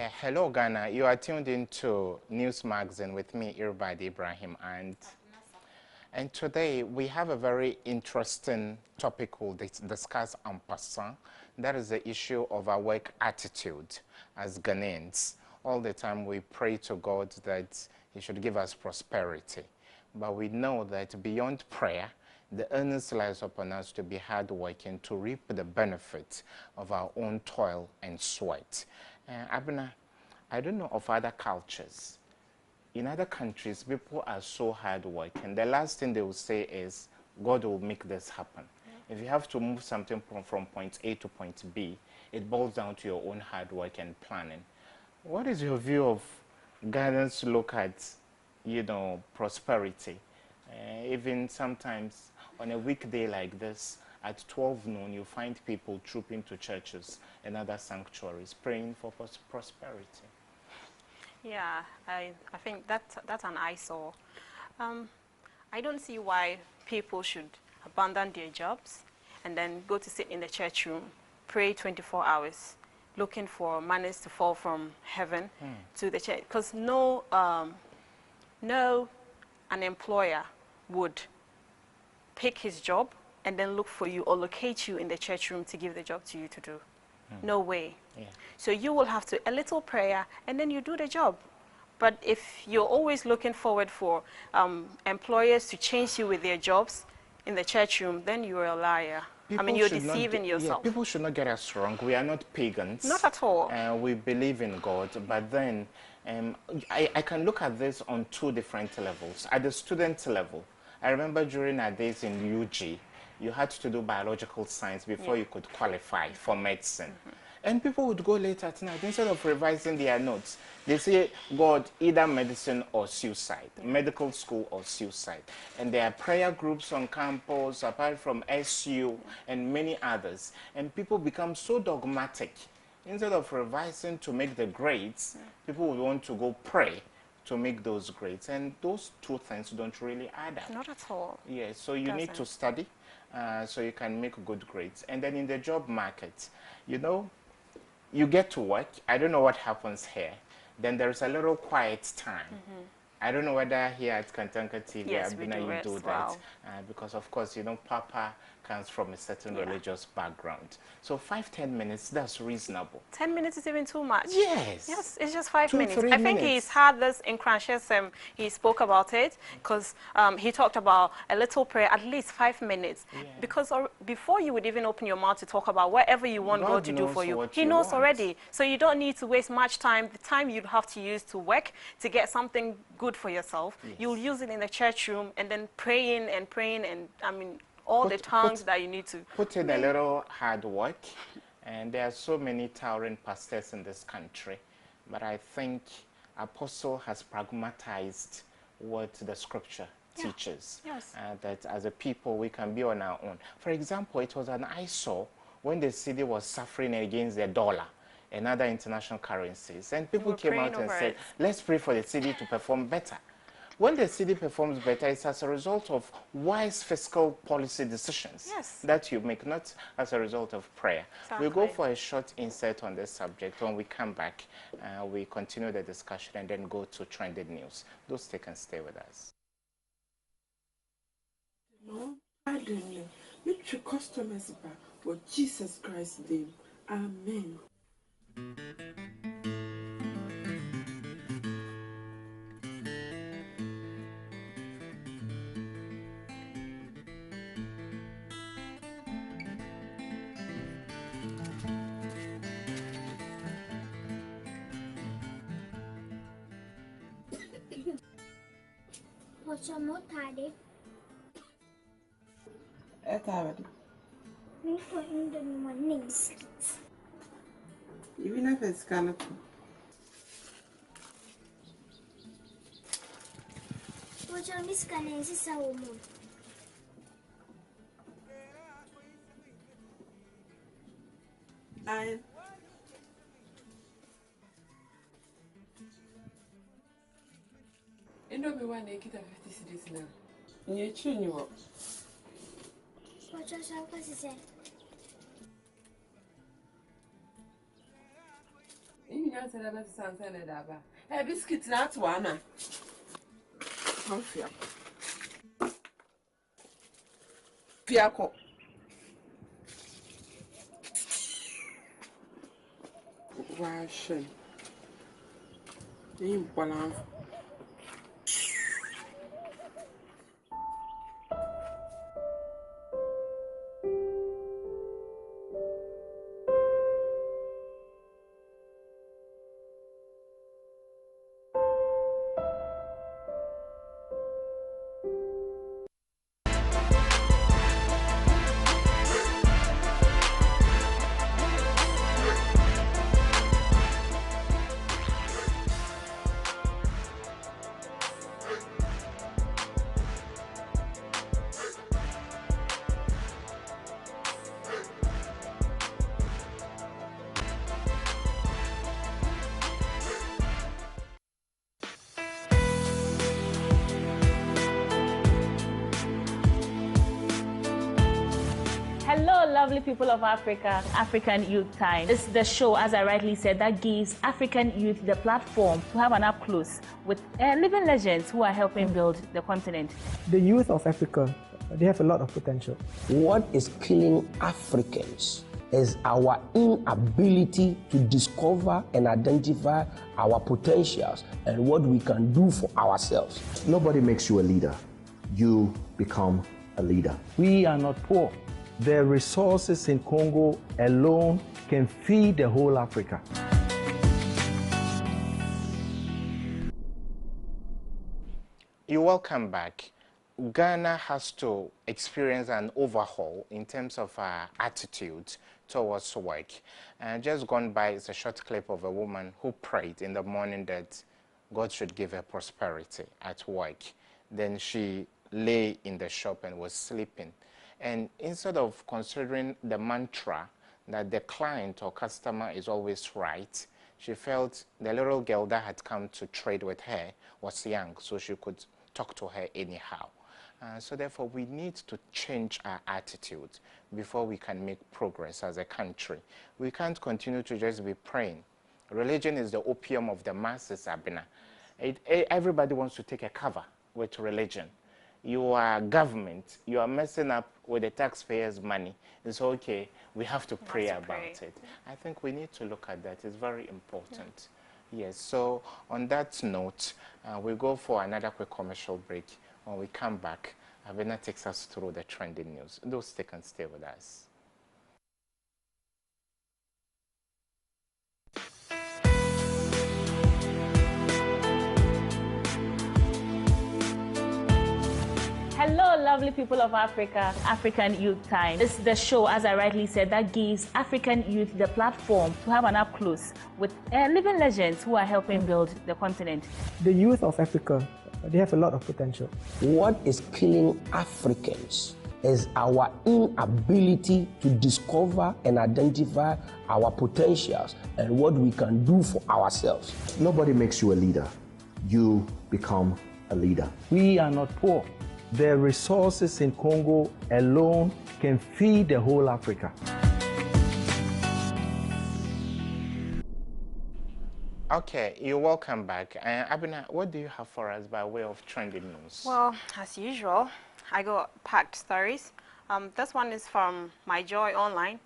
Yeah, hello Ghana. You are tuned into News Magazine with me, Irbad Ibrahim, and today we have a very interesting topic we'll discuss en passant. That is the issue of our work attitude as Ghanaians. All the time we pray to God that He should give us prosperity, but we know that beyond prayer, the earnest lies upon us to be hardworking to reap the benefit of our own toil and sweat. Abner, I don't know of other cultures. In other countries, people are so hardworking. The last thing they will say is, God will make this happen. If you have to move something from point A to point B, it boils down to your own hard work and planning. What is your view of Ghanaians look at, prosperity? Even sometimes on a weekday like this, at 12 noon, you find people trooping to churches and other sanctuaries praying for prosperity. Yeah, I think that's an eyesore. I don't see why people should abandon their jobs and then go to sit in the church room, pray 24 hours, looking for monies to fall from heaven to the church. Because no an employer would pick his job and then look for you or locate you in the church room to give the job to you to do. No way. Yeah. So you will have to, a little prayer, and then you do the job. But if you're always looking forward for employers to change you with their jobs in the church room, then you're a liar. I mean, you're deceiving yourself. Yeah, people should not get us wrong. We are not pagans. Not at all. We believe in God, but then I can look at this on two different levels. At the student level, I remember during our days in UG, you had to do biological science before you could qualify for medicine. And people would go late at night. Instead of revising their notes, they say, God, either medicine or suicide, medical school or suicide. And there are prayer groups on campus, apart from SU and many others. And people become so dogmatic. Instead of revising to make the grades, people would want to go pray to make those grades. And those two things don't really add up. Not at all. Yeah, so you need to study so you can make good grades. And then in the job market, you get to work. I don't know what happens here. Then there's a little quiet time. I don't know whether here at Kantanka TV, Yes, Abina, you do that. Because, of course, Papa comes from a certain religious background. So 5-10 minutes, that's reasonable. 10 minutes is even too much. Yes. Yes, it's just 5 minutes. 2-3 I think minutes. he's had this in Crunches. He spoke about it because he talked about a little prayer, at least 5 minutes. Yeah. Because before you would even open your mouth to talk about whatever you want God to do for you, He knows already. So you don't need to waste much time. The time you'd have to use to work to get something good for yourself, you'll use it in the church room and then praying and I mean, all the tongues that you need to. Put in a little hard work, and there are so many towering pastors in this country. But I think Apostle has pragmatized what the scripture teaches. Yes. That as a people, we can be on our own. For example, it was an eyesore when the city was suffering against the dollar and other international currencies. And people came out and said, let's pray for the city to perform better. When the city performs better, it's as a result of wise fiscal policy decisions that you make, not as a result of prayer. Exactly. We'll go for a short insert on this subject. When we come back, we continue the discussion and then go to trending news. Do stick and stay with us. No, pardon me. Make your customers back for Jesus Christ's name. Amen. What's your more tidy? We put in the morning seats. Even if it's kind of. What's your miss Canadian sister woman? I. You know me when they get 50 cedis now. You're true, you are. What's your supper, sister? Biscuits not one. Fiako. Washing. Important. Hello, lovely people of Africa, African Youth Time. It's the show, as I rightly said, that gives African youth the platform to have an up close with living legends who are helping build the continent. The youth of Africa, they have a lot of potential. What is killing Africans is our inability to discover and identify our potentials and what we can do for ourselves. Nobody makes you a leader. You become a leader. We are not poor. The resources in Congo alone can feed the whole Africa. You're welcome back. Ghana has to experience an overhaul in terms of our attitude towards work. Just gone by is a short clip of a woman who prayed in the morning that God should give her prosperity at work. Then she lay in the shop and was sleeping. And instead of considering the mantra that the client or customer is always right, she felt the little girl that had come to trade with her was young, so she could talk to her anyhow. So therefore, we need to change our attitude before we can make progress as a country. We can't continue to just be praying. Religion is the opium of the masses, Abena. Everybody wants to take a cover with religion. You are government, you are messing up with the taxpayers' money. It's okay, we have to pray about it. I think we need to look at that. It's very important. Yes, so on that note, we'll go for another quick commercial break. When we come back, Abena takes us through the trending news. Those stay and stay with us. Hello, lovely people of Africa, African Youth Time. It's the show, as I rightly said, that gives African youth the platform to have an up close with living legends who are helping build the continent. The youth of Africa, they have a lot of potential. What is killing Africans is our inability to discover and identify our potentials and what we can do for ourselves. Nobody makes you a leader. You become a leader. We are not poor. The resources in Congo alone can feed the whole Africa. Okay, you're welcome back. Abena, what do you have for us by way of trending news? Well, as usual, I got packed stories. This one is from My Joy Online.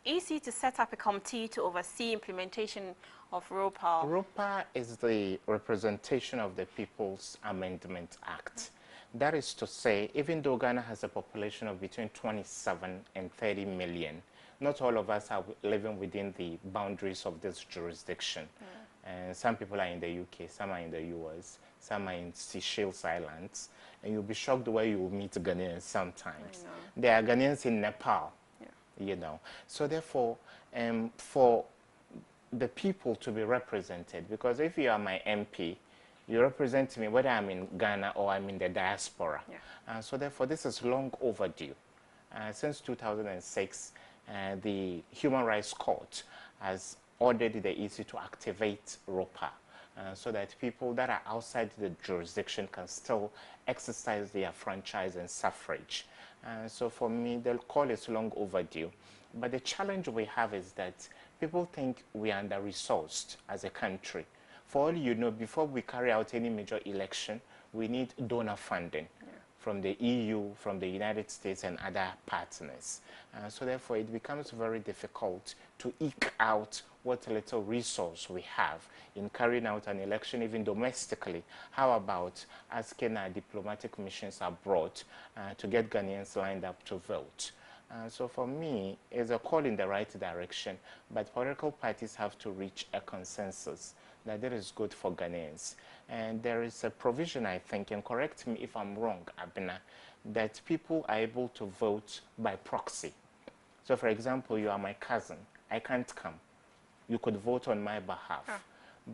EC to set up a committee to oversee implementation of ROPA. ROPA is the representation of the People's Amendment Act. That is to say, even though Ghana has a population of between 27 and 30 million, not all of us are living within the boundaries of this jurisdiction. And some people are in the UK, some are in the US, some are in Seychelles Islands, and you'll be shocked where you will meet Ghanaians sometimes. There are Ghanaians in Nepal, you know. So therefore, for the people to be represented, because if you are my MP, you represent me whether I'm in Ghana or I'm in the diaspora. So therefore, this is long overdue. Since 2006, the Human Rights Court has ordered the EC to activate ROPA so that people that are outside the jurisdiction can still exercise their franchise and suffrage. So for me, the call is long overdue. But the challenge we have is that People think we are under-resourced as a country. For all you know, before we carry out any major election, we need donor funding from the EU, from the United States, and other partners. So therefore, it becomes very difficult to eke out what little resource we have in carrying out an election, even domestically. How about asking our diplomatic missions abroad to get Ghanaians lined up to vote? So for me, it's a call in the right direction, but political parties have to reach a consensus that it is good for Ghanaians. And there is a provision, I think, and correct me if I'm wrong, Abena, that people are able to vote by proxy. So for example, you are my cousin, I can't come. You could vote on my behalf.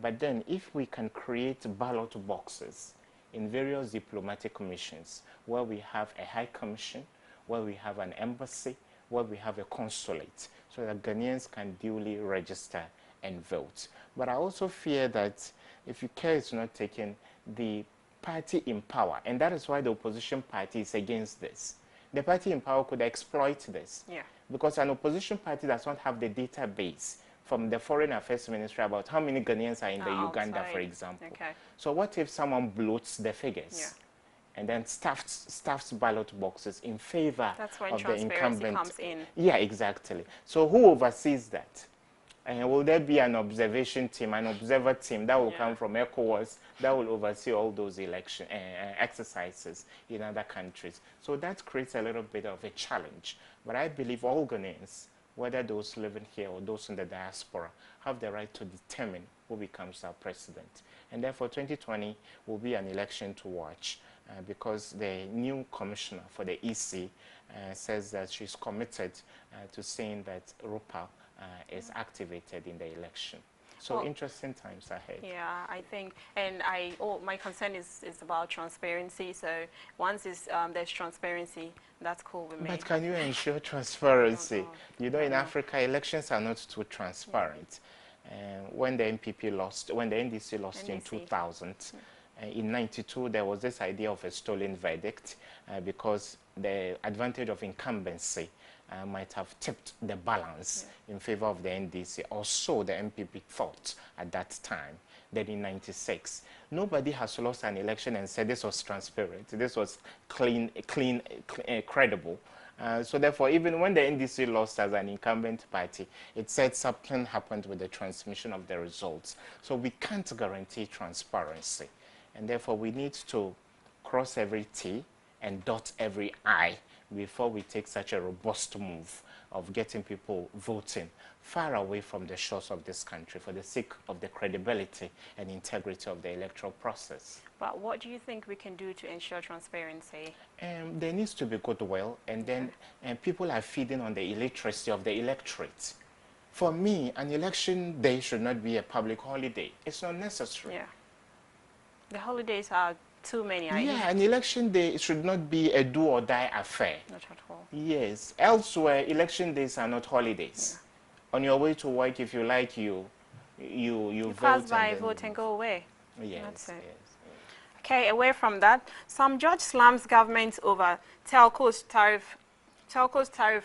But then if we can create ballot boxes in various diplomatic missions where we have a high commission, where we have an embassy, where we have a consulate, so that Ghanaians can duly register and vote. But I also fear that if care is not taken, the party in power, and that is why the opposition party is against this. The party in power could exploit this. Because an opposition party does not have the database from the Foreign Affairs Ministry about how many Ghanaians are in the Uganda, for example. So what if someone bloats the figures? And then stuffs ballot boxes in favor of the incumbent. Comes in. Yeah, exactly. So who oversees that? And will there be an observation team, an observer team that will come from ECOWAS that will oversee all those election exercises in other countries? So that creates a little bit of a challenge. But I believe all Ghanaians, whether those living here or those in the diaspora, have the right to determine who becomes our president. And therefore 2020 will be an election to watch. Because the new commissioner for the EC says that she's committed to saying that RUPA is activated in the election. So interesting times ahead. Yeah, I think, and my concern is about transparency. So once there's transparency, that's cool with me. But can you ensure transparency? You know, in Africa, elections are not too transparent. When the NPP lost, when the NDC lost in 2000, in 92, there was this idea of a stolen verdict because the advantage of incumbency might have tipped the balance in favor of the NDC, or so the NPP thought at that time. Then in 96, nobody has lost an election and said this was transparent, this was clean, credible. So therefore, even when the NDC lost as an incumbent party, it said something happened with the transmission of the results. So we can't guarantee transparency. And therefore, we need to cross every T and dot every I before we take such a robust move of getting people voting far away from the shores of this country for the sake of the credibility and integrity of the electoral process. But what do you think we can do to ensure transparency? There needs to be goodwill, and then people are feeding on the illiteracy of the electorate. For me, an election day should not be a public holiday. It's not necessary. Yeah. The holidays are too many. Yeah, an election day should not be a do-or-die affair. Not at all. Yes. Elsewhere, election days are not holidays. On your way to work, if you like, you vote. Pass by, vote, and go away. Yes. That's it. Okay, away from that, some judge slams government over telco's tariff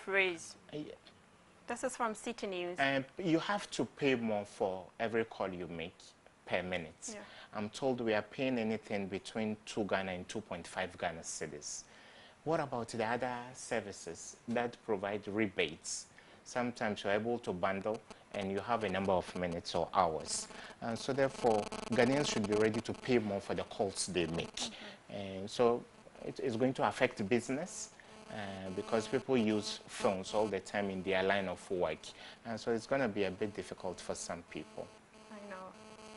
raise. This is from City News. You have to pay more for every call you make per minute. Yeah. I'm told we are paying anything between 2 Ghana and 2.5 Ghana cedis. What about the other services that provide rebates? Sometimes you're able to bundle and you have a number of minutes or hours. So therefore, Ghanaians should be ready to pay more for the calls they make. And so it is going to affect business because people use phones all the time in their line of work. And so it's going to be a bit difficult for some people.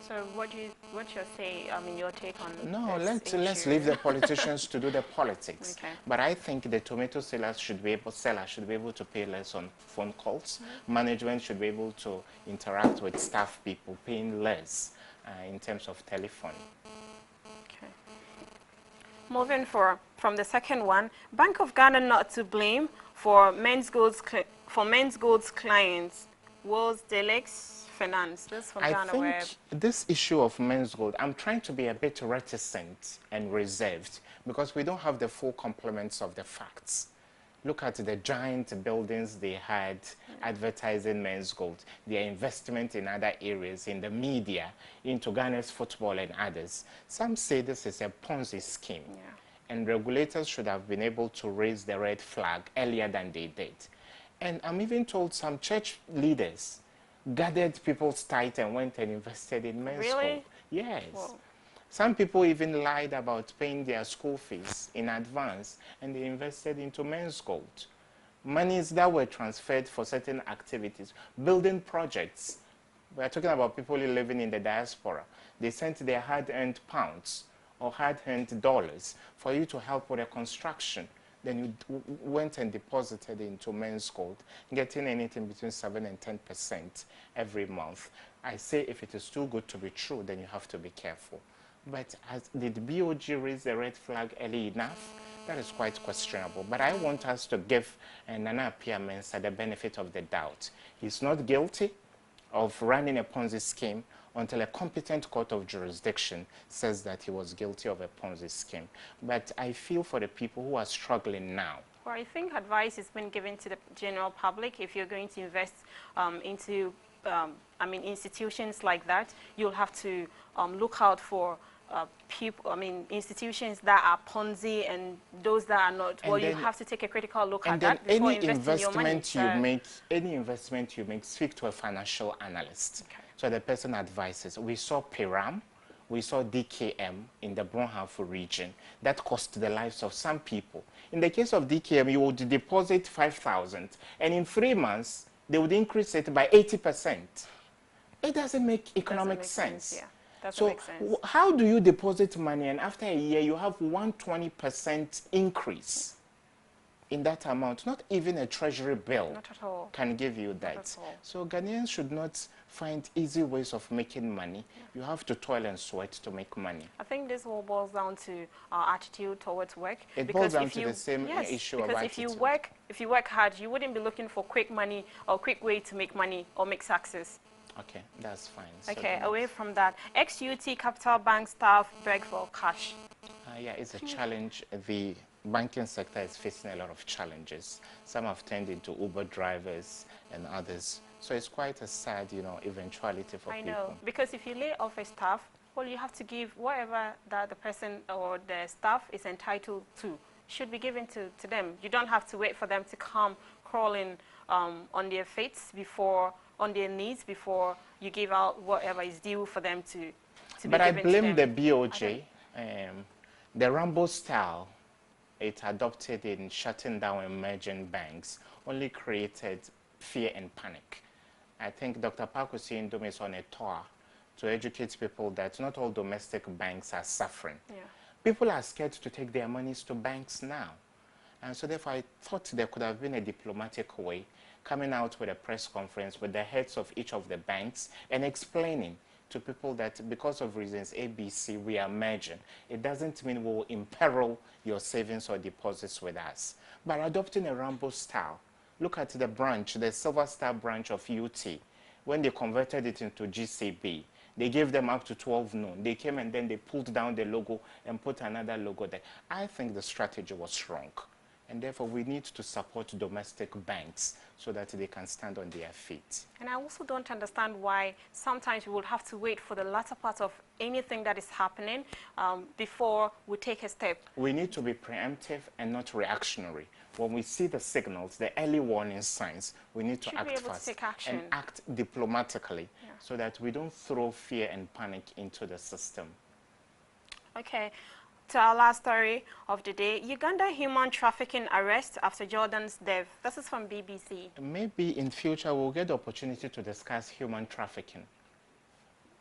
So what's your say? I mean, your take on No, let's leave the politicians to do the politics. Okay. But I think the tomato sellers should be able to pay less on phone calls. Management should be able to interact with staff people, paying less in terms of telephone. Okay. Moving from the second one, Bank of Ghana not to blame for men's goods clients. Was Delex Finance. This from Ghana think Web. This issue of men's gold, I'm trying to be a bit reticent and reserved because we don't have the full complements of the facts. Look at the giant buildings they had advertising Men's Gold, their investment in other areas, in the media, into Ghana's football and others. Some say this is a Ponzi scheme. Yeah. And regulators should have been able to raise the red flag earlier than they did. And I'm even told some church leaders gathered people's tithe and went and invested in Men's Gold. Really? Yes. Whoa. Some people even lied about paying their school fees in advance, and they invested into Men's Gold. Monies that were transferred for certain activities, building projects. We are talking about people living in the diaspora. They sent their hard-earned pounds or hard-earned dollars for you to help with the construction. Then you went and deposited into Men's Gold, getting anything between 7 and 10% every month. I say if it is too good to be true, then you have to be careful. But did BOG raise the red flag early enough? That is quite questionable. But I want us to give Nana Appiah-Mensah the benefit of the doubt. He's not guilty of running a Ponzi scheme until a competent court of jurisdiction says that he was guilty of a Ponzi scheme. But I feel for the people who are struggling now. Well, I think advice has been given to the general public. If you're going to invest into institutions like that, you'll have to look out for institutions that are Ponzi and those that are not. Well, you have to take a critical look at that before investing your money. Any investment you make, speak to a financial analyst. Okay. So the person advises. We saw Piram, we saw DKM in the Brunhafu region. That cost the lives of some people. In the case of DKM, you would deposit 5,000, and in 3 months, they would increase it by 80%. It doesn't make economic sense. Yeah. So how do you deposit money and after a year you have 120% increase in that amount? Not even a treasury bill Not at all. can give you that. So Ghanaians should not find easy ways of making money. You have to toil and sweat to make money. I think this all boils down to our attitude towards work. It boils down to the same issue of attitude. Because if you work hard, you wouldn't be looking for quick money or quick way to make money or make success. Okay, that's fine. Okay, so away from that, ex-UT Capital Bank staff beg for cash. Yeah, it's a challenge. The banking sector is facing a lot of challenges. Some have turned into Uber drivers and others. So it's quite a sad, eventuality for people. I know, because if you lay off a staff, well, you have to give whatever that the person or the staff is entitled to. Should be given to them. You don't have to wait for them to come crawling on their fates on their knees before you give out whatever is due for them to be given to them. But I blame the BOJ. The Rambo style it adopted in shutting down emerging banks only created fear and panic. I think Dr. Pakusi Ndom is on a tour to educate people that not all domestic banks are suffering. Yeah. People are scared to take their monies to banks now. And so therefore I thought there could have been a diplomatic way coming out with a press conference with the heads of each of the banks and explaining to people that because of reasons ABC, we are merging. It doesn't mean we'll imperil your savings or deposits with us. But adopting a Rambo style, look at the branch, the Silver Star branch of UT. When they converted it into GCB, they gave them up to 12 noon. They came and then they pulled down the logo and put another logo there. I think the strategy was wrong. And therefore, we need to support domestic banks so that they can stand on their feet. And I also don't understand why sometimes we will have to wait for the latter part of anything that is happening before we take a step. We need to be preemptive and not reactionary. When we see the signals, the early warning signs, we need to act fast and act diplomatically so that we don't throw fear and panic into the system. Okay. To our last story of the day, Uganda human trafficking arrest after Jordan's death. This is from BBC. Maybe in future we'll get the opportunity to discuss human trafficking.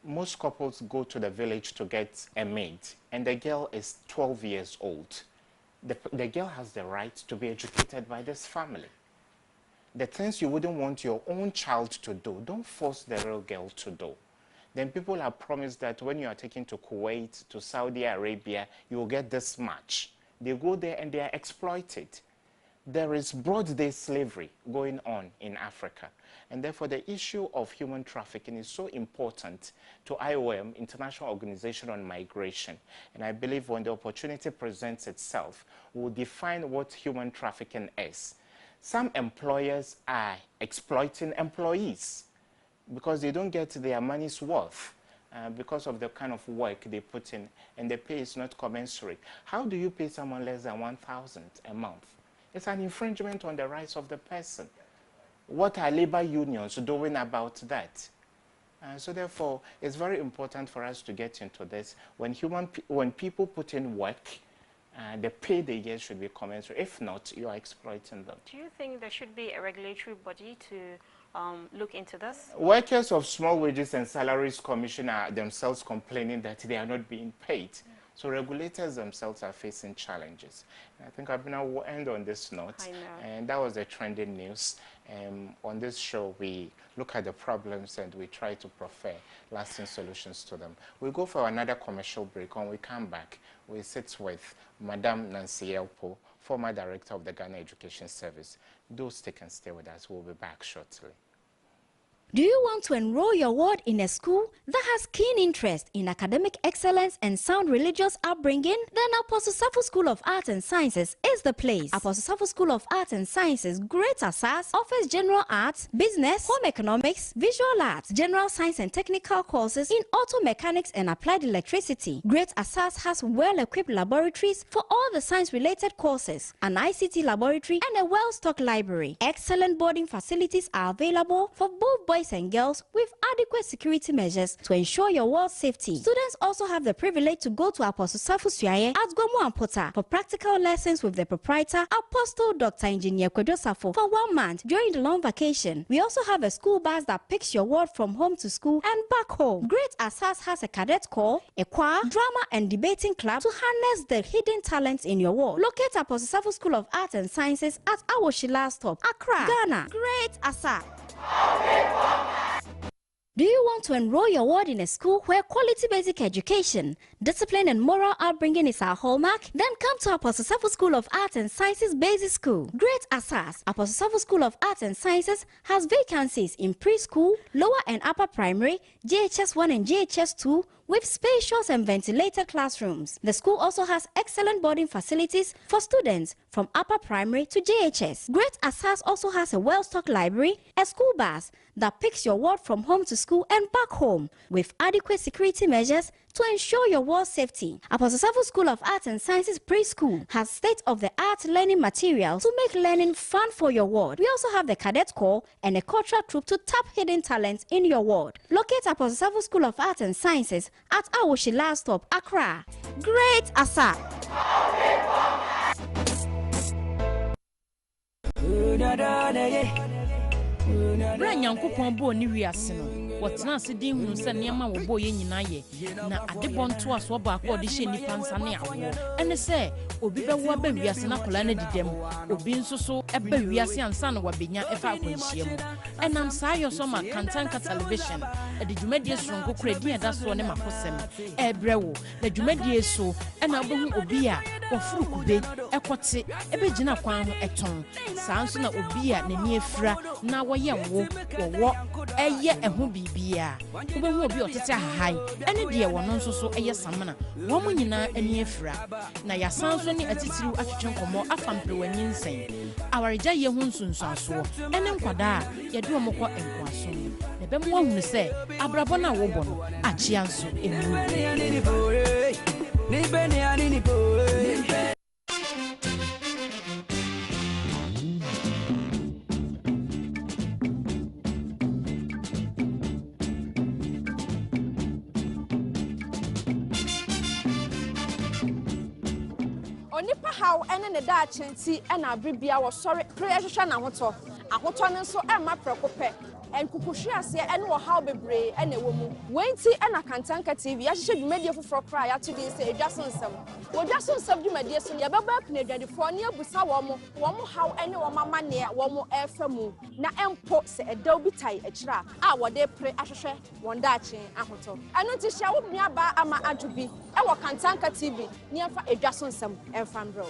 Most couples go to the village to get a maid, and the girl is 12 years old. The girl has the right to be educated by this family. The things you wouldn't want your own child to do, don't force the real girl to do. Then people are promised that when you are taken to Kuwait, to Saudi Arabia, you will get this much. They go there and they are exploited. There is broad-day slavery going on in Africa. And therefore, the issue of human trafficking is so important to IOM, International Organization on Migration. And I believe when the opportunity presents itself, we'll define what human trafficking is some employers are exploiting employees because they don't get their money's worth because of the kind of work they put in, and the pay is not commensurate. How do you pay someone less than 1,000 a month? It's an infringement on the rights of the person. What are labor unions doing about that? So therefore, it's very important for us to get into this. When people put in work, the pay they get should be commensurate. If not, you are exploiting them. Do you think there should be a regulatory body to look into this? Workers of Small Wages and Salaries Commission are themselves complaining that they are not being paid. So regulators themselves are facing challenges. And I think Abina will end on this note. I know. And that was the trending news. On this show, we look at the problems and we try to prefer lasting solutions to them. We'll go for another commercial break. When we come back, we sit with Madam Nancy Elpo, former director of the Ghana Education Service. Do stick and stay with us. We'll be back shortly. Do you want to enroll your ward in a school that has keen interest in academic excellence and sound religious upbringing? Then Apostle Safo School of Arts and Sciences is the place. Apostle Safo School of Arts and Sciences, Great Asas, offers general arts, business, home economics, visual arts, general science and technical courses in auto mechanics and applied electricity. Great Asas has well-equipped laboratories for all the science-related courses, an ICT laboratory, and a well-stocked library. Excellent boarding facilities are available for both boys and girls with adequate security measures to ensure your ward's safety. Students also have the privilege to go to Apostle Safo Suaye at Gomu Ampota for practical lessons with the proprietor, Apostle Dr. Engineer Kwedo Safo, for 1 month during the long vacation. We also have a school bus that picks your ward from home to school and back home. Great Asas has a cadet corps, a choir, drama and debating club to harness the hidden talents in your ward. Locate Apostle Safo School of Arts and Sciences at Awoshila Stop, Accra, Ghana. Great Asas. Do you want to enroll your ward in a school where quality basic education, discipline and moral upbringing is our hallmark? Then come to Apostle Safo School of Arts and Sciences Basic School. Great Asas. Apostle Safo School of Arts and Sciences has vacancies in preschool, lower and upper primary, JHS 1 and JHS 2, with spacious and ventilated classrooms. The school also has excellent boarding facilities for students from upper primary to JHS. Great Asas also has a well-stocked library, a school bus that picks your ward from home to school and back home, with adequate security measures to ensure your ward's safety. Apostle Safo School of Arts and Sciences Preschool has state-of-the-art learning materials to make learning fun for your ward. We also have the cadet corps and a cultural troupe to tap hidden talents in your ward. Locate Apostle Safo School of Arts and Sciences at Awoshila Stop, Accra. Great Asa. Nyankopɔn bo ni wiase no wɔtena ase din hunu sɛ nneɛma wo bo yɛ nyina yɛ na adebɔ nto aso ba akɔ de hye nipa nsa ne awo ɛne sɛ obi bɛwo aba wiase na kola na didam obi nso so ɛba wiase ansa na wabenya ɛfa akwanhyia mu ɛnam saa yɔ so ma Kantanka television ɛde dwumadie sonko kura din ɛda so ne makosɛm ɛbrɛ wo na dwumadie so ɛna obohu obi a wɔfuru kube ɛkɔte ɛbɛgyina kwan ho ɛtɔn saa nso na obi a n'ani afira na wɔyɛ wo wɔwɔ ɛyɛ ɛho bibia obohu obi ɔtete ahai ɛne deɛ wɔno nso so ɛyɛ samana wɔn mo nyinaa ani afira na yasan so ne atitiriw atwetwe nkɔmɔ afamprewani nsɛn awaregya yɛ ho nsunsuasoɔ ɛne nkwada a yɛde wɔn kɔ nkwaso na bɛm wɔn hunu sɛ abrabɔ na wɔbɔ no akyea nso Onipa how ene ne da achenti ena abribia wo sori prayer hwehwe na ahoto ne nso ema prekope enkukuhwe ase ene wo how bebre ena ewo mu wenti ena Kantanka TV ya hwehwe dwumadie foforo kra ya to din se edwaso nsem wodwaso nsem dwumadie so ye beba kana adwadefo ne abusa wo how ene wo mama ne wo efa mu na empo se edaw bitai akira a wode pre ahwehwe won da achen ahoto eno ti hia wo nua ba ama adwobi e wo Kantanka TV ne emfa edwaso nsem emfa mbro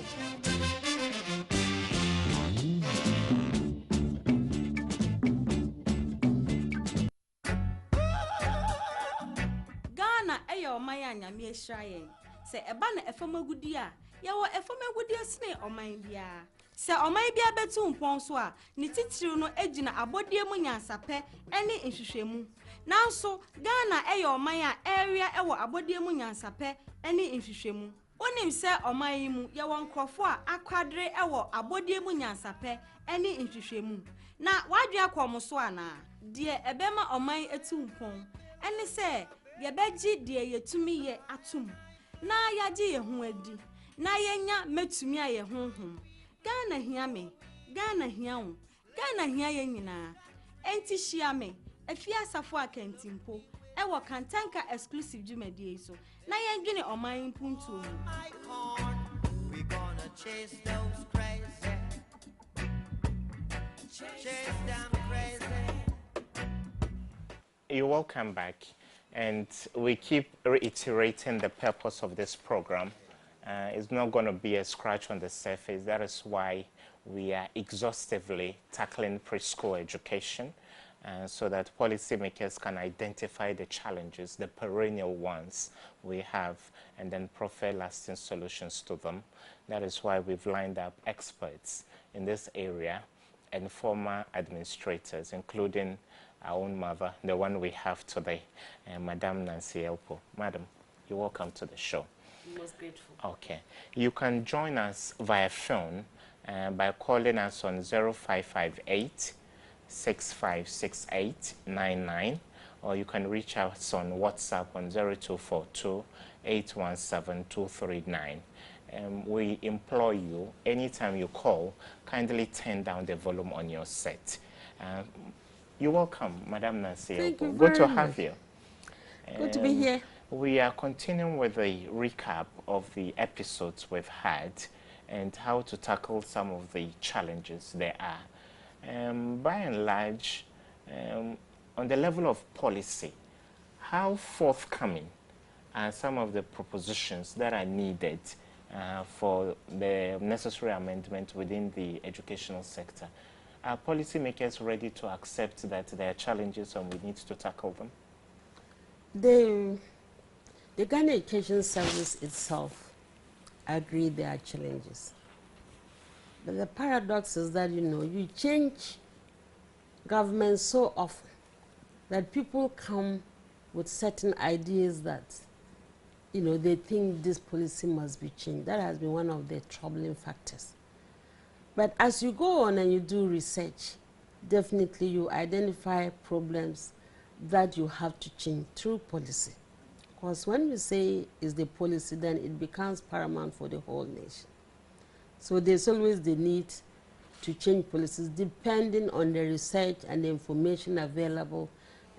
Omaya nyame ehira yen se eba na efamagudi a ye wo efamagudi asine oman bia Se omai bia betu mpon so a ne titiri no agina abodie mu nyansape ene nhwehwemu. Nanso Ghana eye oman a area ewo abodie mu nyansape ene nhwehwemu. Onim se oman yi mu ye won krofo a akwadre ewo abodie mu nyansape ene nhwehwemu. Na wadwe akomo so ana de ebema oman etu mpon ene se ye beji de yetumi ye atum na yaji ye ho adi na yenya metumi a ye honhom. Ghana hia me, Ghana hia wo, Ghana hia ye nyina. Enti hia me, afia asafo akantimpo, ewo Kantanka exclusive jumedie so. Na yendwene oman mpuntu mu. We gonna chase those crazy. Chase them crazy. You're welcome back. And we keep reiterating the purpose of this program. It's not going to be a scratch on the surface. That is why we are exhaustively tackling preschool education so that policymakers can identify the challenges, the perennial ones we have, and then proffer lasting solutions to them. That is why we've lined up experts in this area and former administrators, including our own mother, the one we have today, Madam Nancy Elpo. Madam, you're welcome to the show. Most grateful. Okay. You can join us via phone by calling us on 0558 656899, or you can reach us on WhatsApp on 0242 817 239. We implore you, anytime you call, kindly turn down the volume on your set. You're welcome, Madam Nancy. Thank you Good to very have much. you. Good to be here. We are continuing with a recap of the episodes we've had and how to tackle some of the challenges there are. By and large, on the level of policy, how forthcoming are some of the propositions that are needed for the necessary amendment within the educational sector? Are policymakers ready to accept that there are challenges and we need to tackle them? The Ghana Education Service itself agree there are challenges. But the paradox is that, you change government so often that people come with certain ideas that, they think this policy must be changed. That has been one of the troubling factors. But as you go on and you do research, definitely you identify problems that you have to change through policy. Because when you say is the policy, then it becomes paramount for the whole nation. So there's always the need to change policies depending on the research and the information available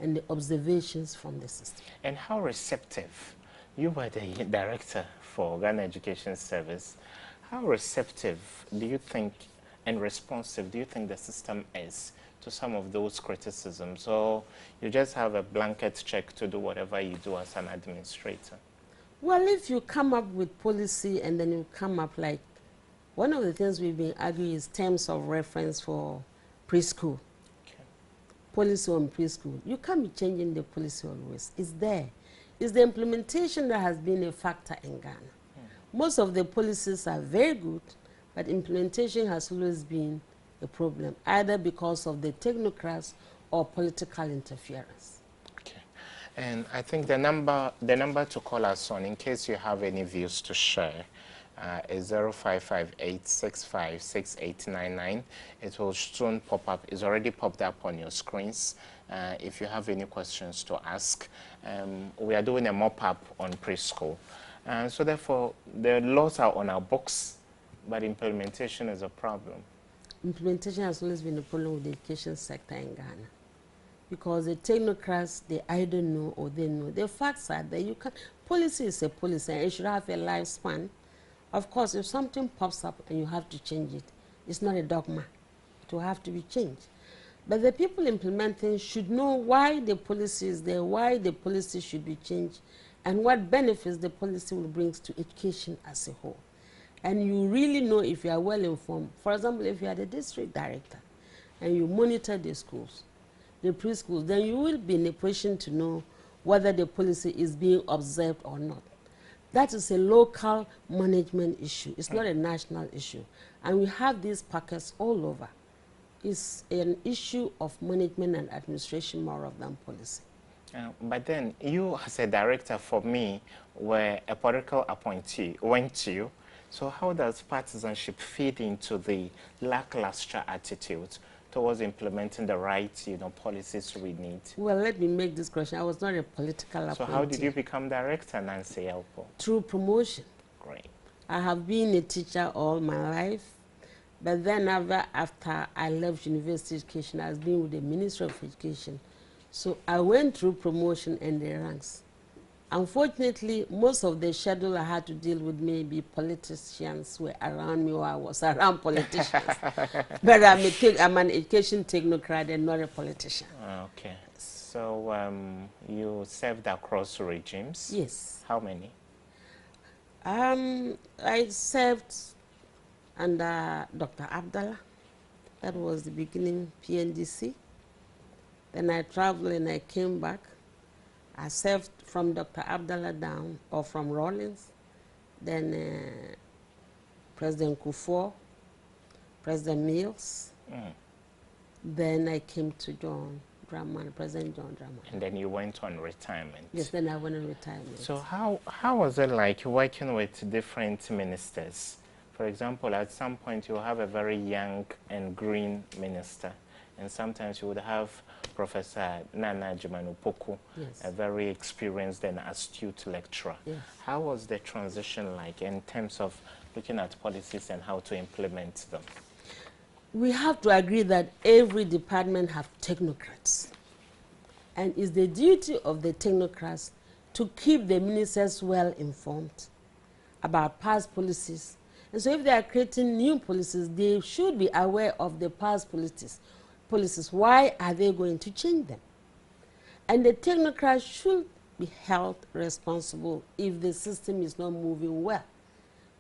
and the observations from the system. And how receptive, you were the director for Ghana Education Service, how receptive do you think and responsive do you think the system is to some of those criticisms, or you just have a blanket check to do whatever you do as an administrator? Well, if you come up with policy and then you come up like, one of the things we've been arguing is terms of reference for preschool. Okay. Policy on preschool. You can't be changing the policy always. It's there. It's the implementation that has been a factor in Ghana. Most of the policies are very good, but implementation has always been a problem, either because of the technocrats or political interference. Okay. And I think the number to call us on, in case you have any views to share, is 0558656899. It will soon pop up. It's already popped up on your screens. If you have any questions to ask, we are doing a mop-up on preschool. So therefore, the laws are on our books, but implementation is a problem. Implementation has always been a problem with the education sector in Ghana. Because the technocrats, they either know or they know. The facts are that you can, policy is a policy and it should have a lifespan. Of course, if something pops up and you have to change it, it's not a dogma. It will have to be changed. But the people implementing should know why the policy is there, why the policy should be changed, and what benefits the policy will bring to education as a whole. And you really know if you are well informed. For example, if you are the district director and you monitor the schools, the preschools, then you will be in a position to know whether the policy is being observed or not. That is a local management issue. It's not a national issue. And we have these pockets all over. It's an issue of management and administration more than policy. But then you, as a director, for me, were a political appointee, weren't you? So how does partisanship feed into the lackluster attitude towards implementing the right, policies we need? Well, let me make this question. I was not a political appointee. So how did you become director, Nancy Elpo? Through promotion. Great. I have been a teacher all my life, but then after I left university education, I was been with the Ministry of Education. So I went through promotion and the ranks. Unfortunately, most of the schedule I had to deal with, maybe politicians were around me or I was around politicians. But I'm an education technocrat and not a politician. Okay. So you served across regimes? Yes. How many? I served under Dr. Abdallah. That was the beginning, PNDC. Then I traveled and I came back. I served from Dr. Abdallah down, or from Rawlings, then President Kufuor, President Mills. Then I came to John Dramani, President John Dramani. And then you went on retirement. Yes, then I went on retirement. So how was it like working with different ministers? For example, at some point you have a very young and green minister, and sometimes you would have Professor Nana Jimanu Poku, yes, a very experienced and astute lecturer. Yes. How was the transition like in terms of looking at policies and how to implement them? We have to agree that every department have technocrats. And it's the duty of the technocrats to keep the ministers well informed about past policies. And so if they are creating new policies, they should be aware of the past policies. Why are they going to change them? And the technocrats should be held responsible if the system is not moving well.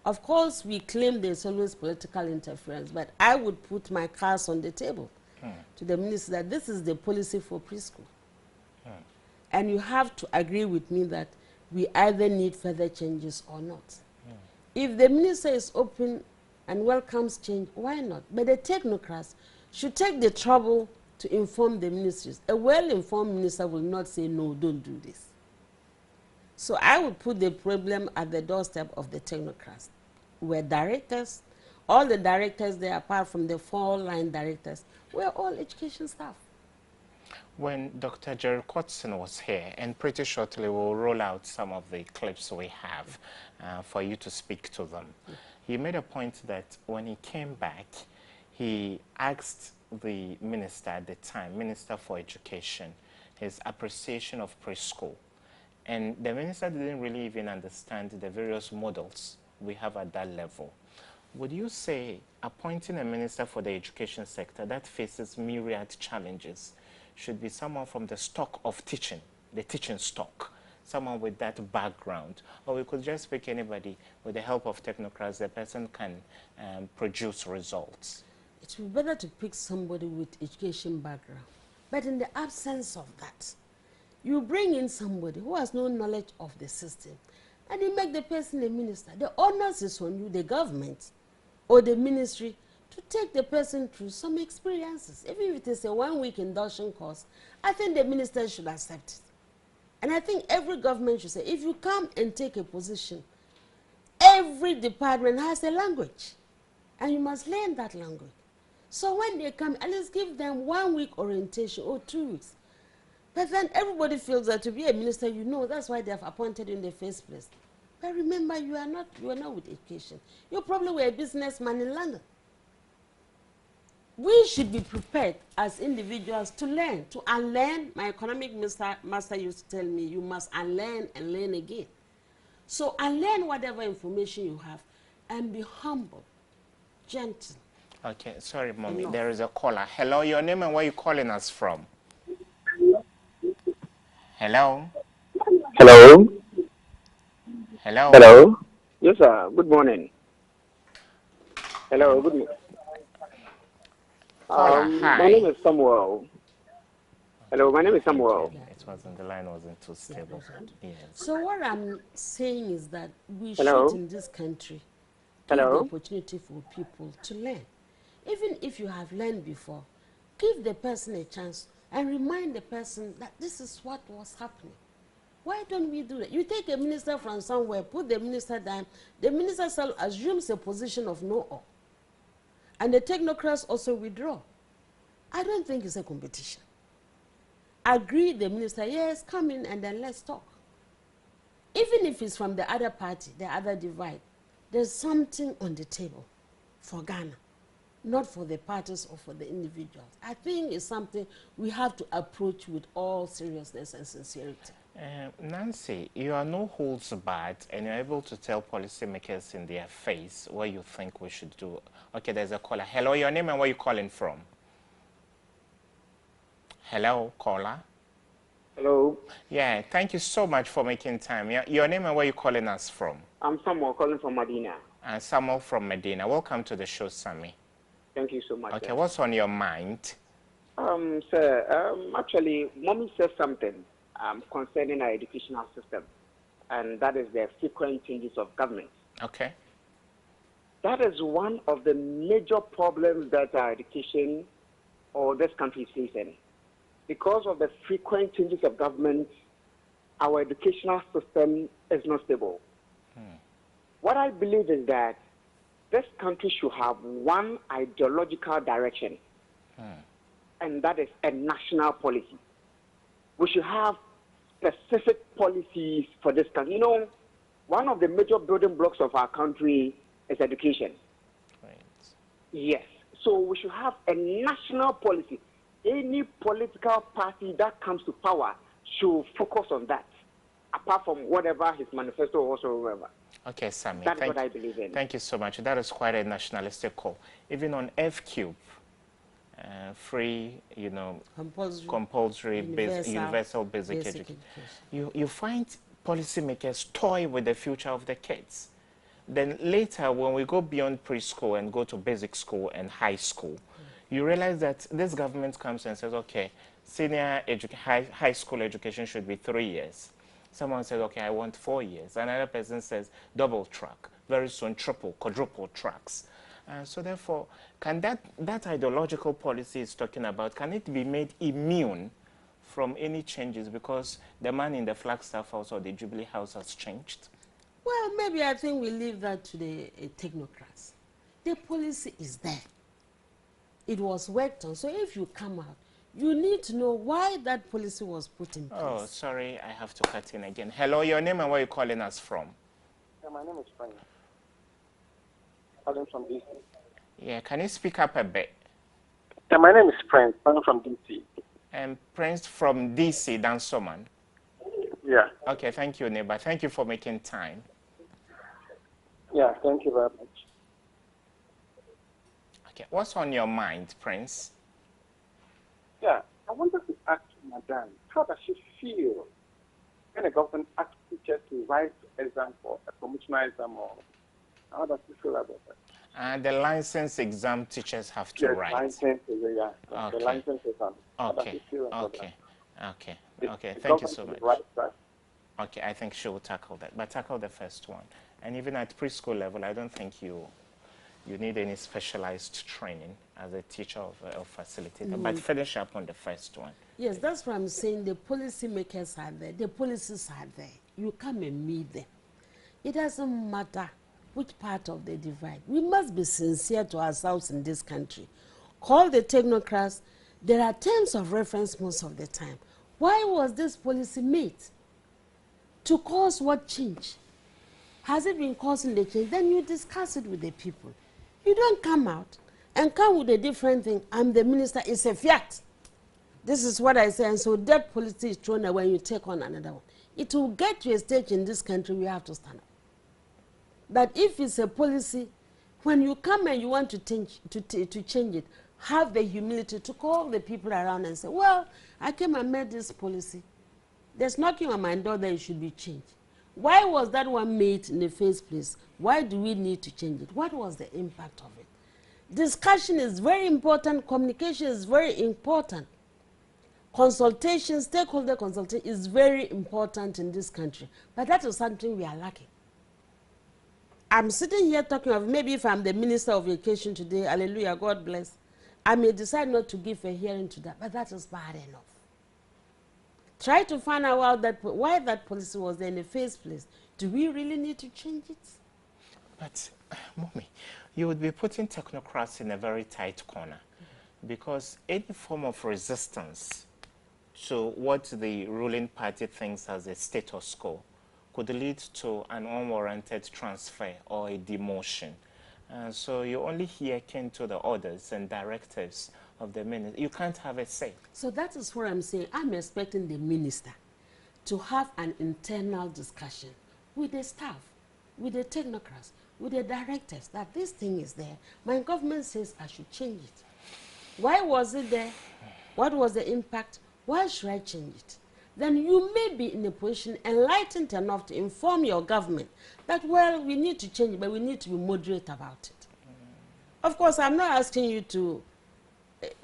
Of course, we claim there's always political interference, but I would put my cards on the table to the minister that this is the policy for preschool. And you have to agree with me that we either need further changes or not. If the minister is open and welcomes change, why not? But the technocrats should take the trouble to inform the ministries. A well-informed minister will not say, no, don't do this. So I would put the problem at the doorstep of the technocrats. We're directors. All the directors there, apart from the 4-line directors, we're all education staff. When Dr. Jerry Cotson was here, and pretty shortly we'll roll out some of the clips we have for you to speak to them, he made a point that when he came back, he asked the minister at the time, Minister for Education, his appreciation of preschool. And the minister didn't really even understand the various models we have at that level. Would you say appointing a minister for the education sector that faces myriad challenges should be someone from the stock of teaching, the teaching stock, someone with that background? Or we could just pick anybody with the help of technocrats, the person can produce results? It would be better to pick somebody with education background. But in the absence of that, you bring in somebody who has no knowledge of the system, and you make the person a minister. The onus is on you, the government or the ministry, to take the person through some experiences. Even if it is a 1-week induction course, I think the minister should accept it. And I think every government should say, if you come and take a position, every department has a language, and you must learn that language. So when they come, at least give them 1-week orientation or 2 weeks. But then everybody feels that to be a minister, that's why they have appointed you in the first place. But remember, you are not with education. You probably were a businessman in London. We should be prepared as individuals to learn, to unlearn. My economic master used to tell me, you must unlearn and learn again. So unlearn whatever information you have and be humble, gentle. Okay, sorry, Mommy, there is a caller. Hello, your name and where you calling us from? Hello? Hello? Hello? Hello? Yes, sir. Good morning. Hello, good morning. Hi. My name is Samuel. Hello, my name is Samuel. wasn't. The line wasn't too stable. Yes. So what I'm saying is that we Hello? should, in this country, give Hello? the opportunity for people to learn. Even if you have learned before, give the person a chance and remind the person that this is what was happening. Why don't we do that? You take a minister from somewhere, put the minister down, the minister assumes a position of know-all. And the technocrats also withdraw. I don't think it's a competition. Agree the minister, yes, come in and then let's talk. Even if it's from the other party, the other divide, there's something on the table for Ghana, not for the parties or for the individuals. I think it's something we have to approach with all seriousness and sincerity. Nancy, you are no holds barred and you're able to tell policymakers in their face what you think we should do. Okay, there's a caller. Hello, your name and where you calling from? Hello, caller. Hello. Yeah, thank you so much for making time. Your name and where you calling us from? I'm Samuel calling from Medina. Samuel from Medina. Welcome to the show, Sammy. Thank you so much. Okay, sir. what's on your mind? Sir, actually, Mommy said something concerning our educational system, and that is the frequent changes of government. Okay. That is one of the major problems that our education or this country is facing. Because of the frequent changes of government, our educational system is not stable. What I believe is that this country should have one ideological direction, and that is a national policy. We should have specific policies for this country. You know, one of the major building blocks of our country is education. Right. Yes. So we should have a national policy. Any political party that comes to power should focus on that, apart from whatever his manifesto or whatsoever. Okay, Sammy. That's what I believe in. Thank you so much. That is quite a nationalistic call. Even on F-Cube, free, you know, compulsory universal basic education. You find policymakers toy with the future of the kids. Then later, when we go beyond preschool and go to basic school and high school, you realize that this government comes and says, okay, senior high school education should be 3 years. Someone says, okay, I want 4 years. Another person says double track, very soon triple, quadruple tracks. So therefore, can that ideological policy is talking about, can it be made immune from any changes because the man in the Flagstaff House or the Jubilee House has changed? Well, maybe I think we leave that to the technocrats. The policy is there. It was worked on. So if you come out, you need to know why that policy was put in place. Oh, sorry, I have to cut in again. Hello, your name and where you calling us from? Yeah, my name is Frank. Calling from DC. Yeah, can you speak up a bit? Yeah, my name is Prince. I'm from DC. And Prince from DC, Dansoman. Yeah. Okay, thank you, neighbor. Thank you for making time. Yeah, thank you very much. Okay, what's on your mind, Prince? Yeah, I wanted to ask Madame, how does she feel when the government asks teachers to write exam for a promotional exam, or how does she feel about that? The license exam teachers have to write. License, yeah. Okay. The license exam. Okay. Okay. Thank you so much. Okay, I think she will tackle that, but tackle the first one. And even at preschool level, I don't think you need any specialized training as a teacher or facilitator. But finish up on the first one. Yes, that's what I'm saying. The policy makers are there. The policies are there. You come and meet them. It doesn't matter which part of the divide. We must be sincere to ourselves in this country. Call the technocrats. There are terms of reference most of the time. Why was this policy made? To cause what change? Has it been causing the change? Then you discuss it with the people. You don't come out and come with a different thing. I'm the minister. It's a fact. This is what I say. And so that policy is thrown away when you take on another one. It will get to a stage in this country we have to stand up. That if it's a policy, when you come and you want to change it, have the humility to call the people around and say, well, I came and made this policy. There's knocking on my door that it should be changed. Why was that one made in the first place? Why do we need to change it? What was the impact of it? Discussion is very important. Communication is very important. Consultation, stakeholder consultation is very important in this country, but that is something we are lacking. I'm sitting here talking of maybe if I'm the Minister of Education today, hallelujah, God bless, I may decide not to give a hearing to that, but that is bad enough. Try to find out why that policy was there in the first place. Do we really need to change it? But, Mommy, you would be putting technocrats in a very tight corner, because any form of resistance to what the ruling party thinks as a status quo could lead to an unwarranted transfer or a demotion. So you only hearken to the orders and directives of the minister. You can't have a say. So that is what I'm saying. I'm expecting the minister to have an internal discussion with the staff, with the technocrats, with the directors, that this thing is there. My government says I should change it. Why was it there? What was the impact? Why should I change it? Then you may be in a position enlightened enough to inform your government that, well, we need to change it, but we need to be moderate about it. Of course, I'm not asking you to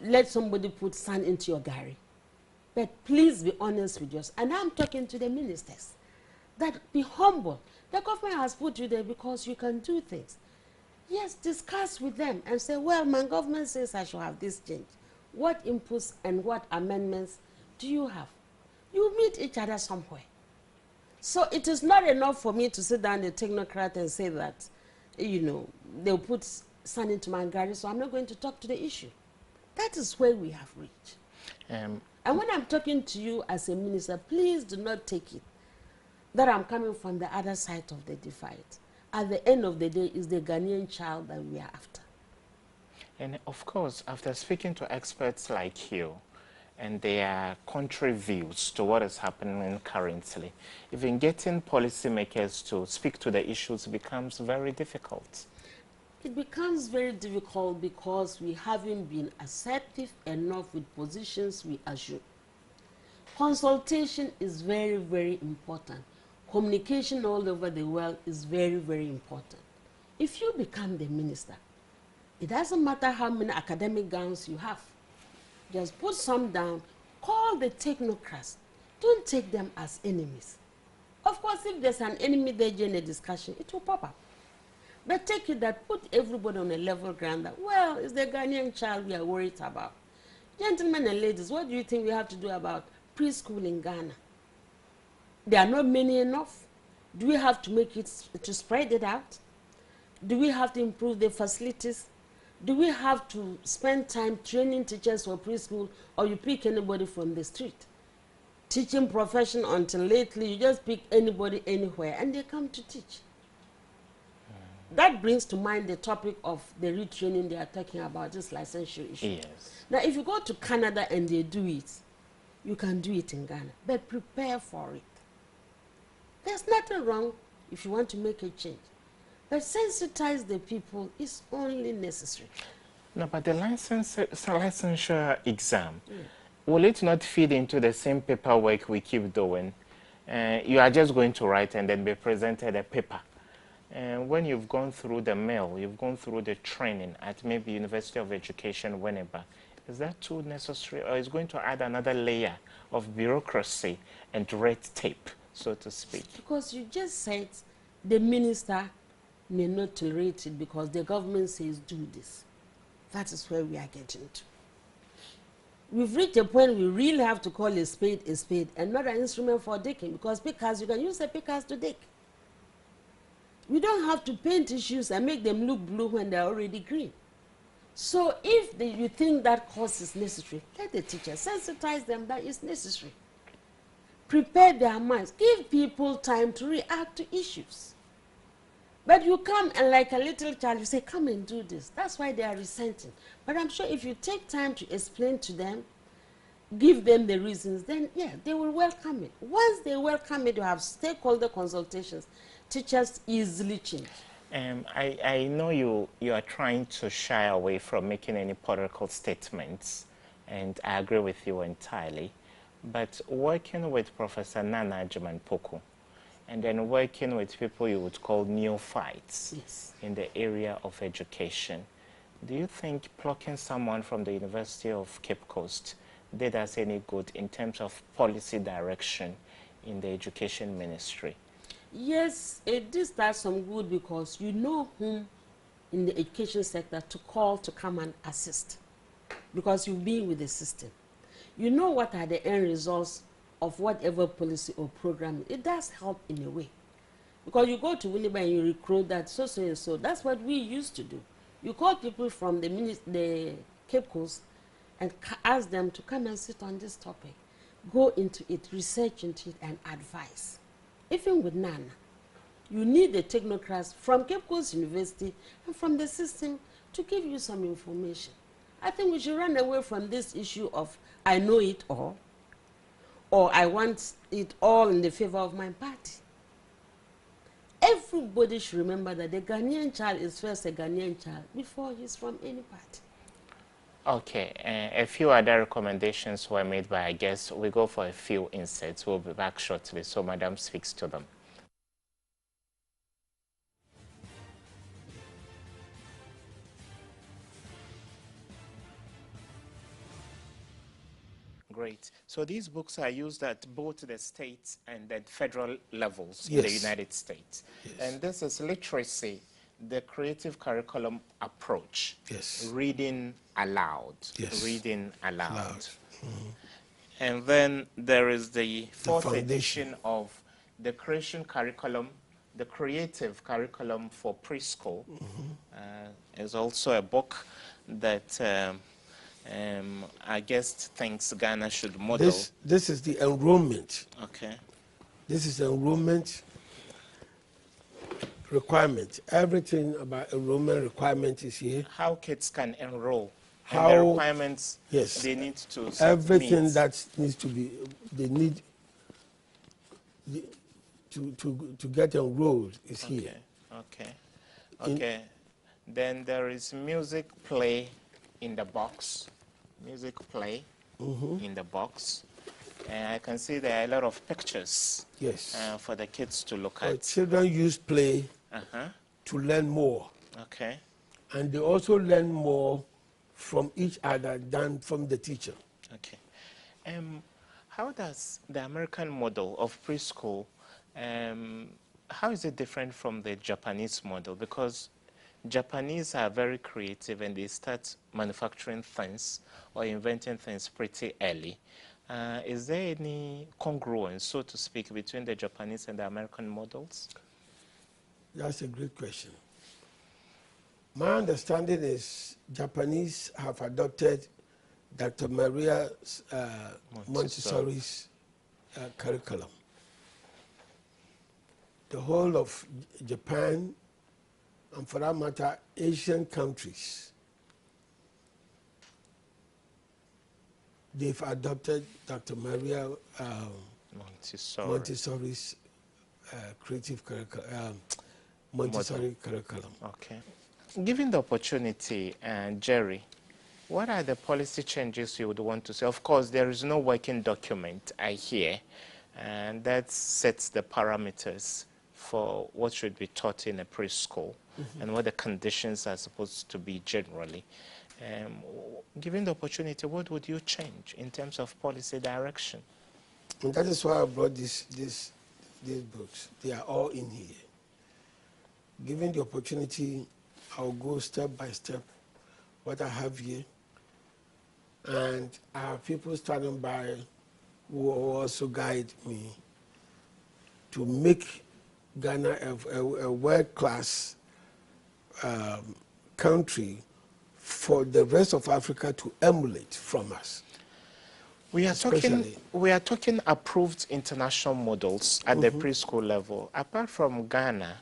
let somebody put sand into your gari, but please be honest with us. And I'm talking to the ministers, that be humble. The government has put you there because you can do things. Yes, discuss with them and say, well, my government says I should have this change. What inputs and what amendments do you have? You meet each other somewhere. So it is not enough for me to sit down the technocrat and say that, you know, they'll put sand into my gari, so I'm not going to talk to the issue. That is where we have reached. And when I'm talking to you as a minister, please do not take it that I'm coming from the other side of the divide. At the end of the day, it's the Ghanaian child that we are after. And of course, after speaking to experts like you and their contrary views to what is happening currently, even getting policymakers to speak to the issues becomes very difficult. It becomes very difficult because we haven't been assertive enough with positions we assume. Consultation is very, very important. Communication all over the world is very, very important. If you become the minister, it doesn't matter how many academic gowns you have. Just put some down, call the technocrats. Don't take them as enemies. Of course, if there's an enemy there during a discussion, it will pop up. But take it that put everybody on a level ground that, well, it's the Ghanaian child we are worried about. Gentlemen and ladies, what do you think we have to do about preschool in Ghana? There are not many enough. Do we have to make it, to spread it out? Do we have to improve the facilities? Do we have to spend time training teachers for preschool, or you pick anybody from the street? Teaching profession until lately, you just pick anybody anywhere and they come to teach. That brings to mind the topic of the retraining they are talking about, this licensure issue. Yes. Now, if you go to Canada and they do it, you can do it in Ghana, but prepare for it. There's nothing wrong if you want to make a change. But sensitize the people is only necessary. No, but the licensure exam, will it not feed into the same paperwork we keep doing? You are just going to write and then be presented a paper. And when you've gone through the mail, you've gone through the training at maybe University of Education, whenever, is that too necessary, or is going to add another layer of bureaucracy and red tape, so to speak? Because you just said the minister may not tolerate it because the government says do this. That is where we are getting to. We've reached a point we really have to call a spade and not an instrument for digging, because pickers, you can use the pickers to dig. We don't have to paint issues and make them look blue when they're already green. So if you think that course is necessary, let the teacher sensitize them that it's necessary. Prepare their minds. Give people time to react to issues. But you come and like a little child, you say, come and do this. That's why they are resenting. But I'm sure if you take time to explain to them, give them the reasons, then yeah, they will welcome it. Once they welcome it, you have stakeholder consultations. Teachers easily change. I know you are trying to shy away from making any political statements, and I agree with you entirely. But working with Professor Nana Agyeman-Poku, and then working with people you would call neophytes in the area of education, do you think plucking someone from the University of Cape Coast did us any good in terms of policy direction in the education ministry? Yes, it did start some good because you know whom in the education sector to call to come and assist because you've been with the system. You know what are the end results of whatever policy or program. It does help in a way. Because you go to Winneba and you recruit that so and so. That's what we used to do. You call people from the Cape Coast and ask them to come and sit on this topic. Go into it, research into it, and advise. Even with Nana, you need the technocrats from Cape Coast University and from the system to give you some information. I think we should run away from this issue of I know it all, or I want it all in the favor of my party. Everybody should remember that the Ghanaian child is first a Ghanaian child before he's from any party. Okay, a few other recommendations were made by our guests. We go for a few inserts. We'll be back shortly, so Madam speaks to them. Great. So these books are used at both the states and the federal levels in the United States. Yes. And this is Literacy, the Creative Curriculum Approach. Yes. Reading aloud. Yes. Reading aloud. Mm-hmm. And then there is the fourth edition of the Creation Curriculum, the Creative Curriculum for Preschool. Is also a book that I guess thinks Ghana should model. This is the enrollment. Okay. This is the enrollment requirement. Everything about enrollment requirement is here. How kids can enroll. How and the requirements they need to everything meet. that needs to be they need to get enrolled is here. Okay. Then there is music play in the box. Music play in the box. And I can see there are a lot of pictures for the kids to look at. Children use play to learn more. Okay. And they also learn more from each other than from the teacher. Okay. How does the American model of preschool, how is it different from the Japanese model? Because Japanese are very creative and they start manufacturing things or inventing things pretty early. Is there any congruence, so to speak, between the Japanese and the American models? That's a great question. My understanding is Japanese have adopted Dr. Maria Montessori's curriculum. The whole of Japan, and for that matter, Asian countries, they've adopted Dr. Maria Montessori's creative curriculum, Montessori curriculum. Okay. Given the opportunity, Jerry, what are the policy changes you would want to see? Of course, there is no working document, I hear, and that sets the parameters for what should be taught in a preschool and what the conditions are supposed to be generally. Given the opportunity, what would you change in terms of policy direction? And that is why I brought these books. They are all in here. Given the opportunity, I'll go step by step what I have here. And I have people standing by who will also guide me to make Ghana a world-class country for the rest of Africa to emulate from us. We are talking approved international models at the preschool level. Apart from Ghana,